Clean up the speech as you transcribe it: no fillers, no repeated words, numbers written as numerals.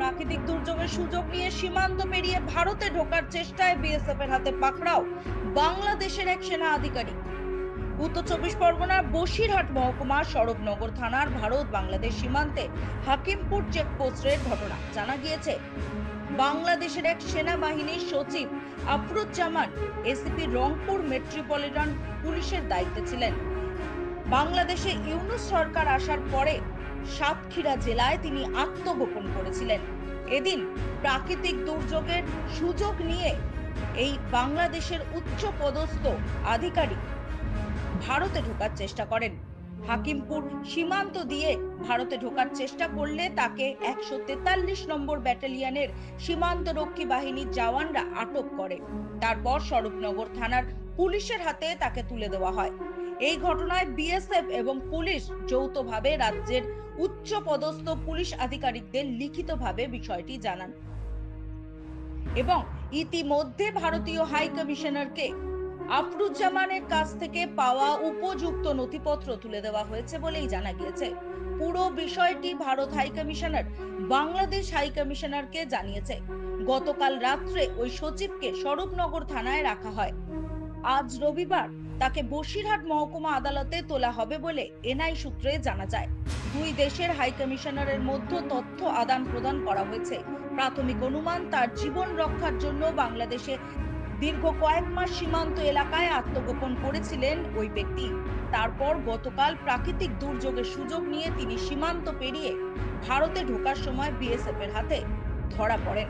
প্রাকৃতিক দুর্যোগের সুযোগ নিয়ে সীমান্ত পেরিয়ে ভারতে ঢোকার চেষ্টায় বিএসএফ এর হাতে পাকড়াও বাংলাদেশের এক সেনা আধিকারিক। উত্তর চব্বিশ পরগনার বসিরহাট মহকুমা সড়কনগর থানার ভারত বাংলাদেশ সীমান্তে হাকিমপুর চেকপোস্টের ঘটনা। জানা গিয়েছে, বাংলাদেশের এক সেনাবাহিনীর সচিব আফরুজ্জামান এসিপি রংপুর মেট্রোপলিটন পুলিশের দায়িত্বে ছিলেন। বাংলাদেশে ইউনূস সরকার আসার পরে সাতক্ষীরা জেলায় তিনি আত্মগোপন করেছিলেন। এদিন প্রাকৃতিক দুর্যোগের সুযোগ নিয়ে এই বাংলাদেশের উচ্চ পদস্থ আধিকারিক ভারতে ঢোকার চেষ্টা করেন। হাকিমপুর সীমান্ত দিয়ে ভারতে ঢোকার চেষ্টা করলে তাকে 143 নম্বর ব্যাটালিয়নের সীমান্তরক্ষী বাহিনীর জওয়ানরা আটক করে। তারপর স্বরূপনগর থানার পুলিশের হাতে তাকে তুলে দেওয়া হয়। এই ঘটনায় বিএসএফ এবং পুলিশ যৌথভাবে রাজ্যের উচ্চ পদস্থ পুলিশ আধিকারিকদের লিখিতভাবে বিষয়টি জানান এবং ইতিমধ্যে ভারতীয় হাই কমিশনারকে আফরুজ্জামানের কাছ থেকে পাওয়া উপযুক্ত নথিপত্র তুলে দেওয়া হয়েছে বলেই জানা গিয়েছে। পুরো বিষয়টি Bharat high commissioner Bangladesh high কমিশনারকে জানিয়েছে। গতকাল রাত্রে ওই সচিবকে স্বরূপনগর থানায় রাখা হয়। আজ রবিবার তাকে বসিরহাট মহকুমা আদালতে তোলা হবে বলে এনআই সূত্রে জানা যায়। দুই দেশের হাই কমিশনারের মধ্যে তথ্য আদান প্রদান করা হয়েছে। প্রাথমিক অনুমান, তার জীবন রক্ষার জন্য বাংলাদেশে দীর্ঘ কয়েক মাস সীমান্ত এলাকায় আত্মগোপন করেছিলেন ওই ব্যক্তি। তারপর গতকাল প্রাকৃতিক দুর্যোগের সুযোগ নিয়ে তিনি সীমান্ত পেরিয়ে ভারতে ঢোকার সময় বিএসএফ এর হাতে ধরা পড়েন।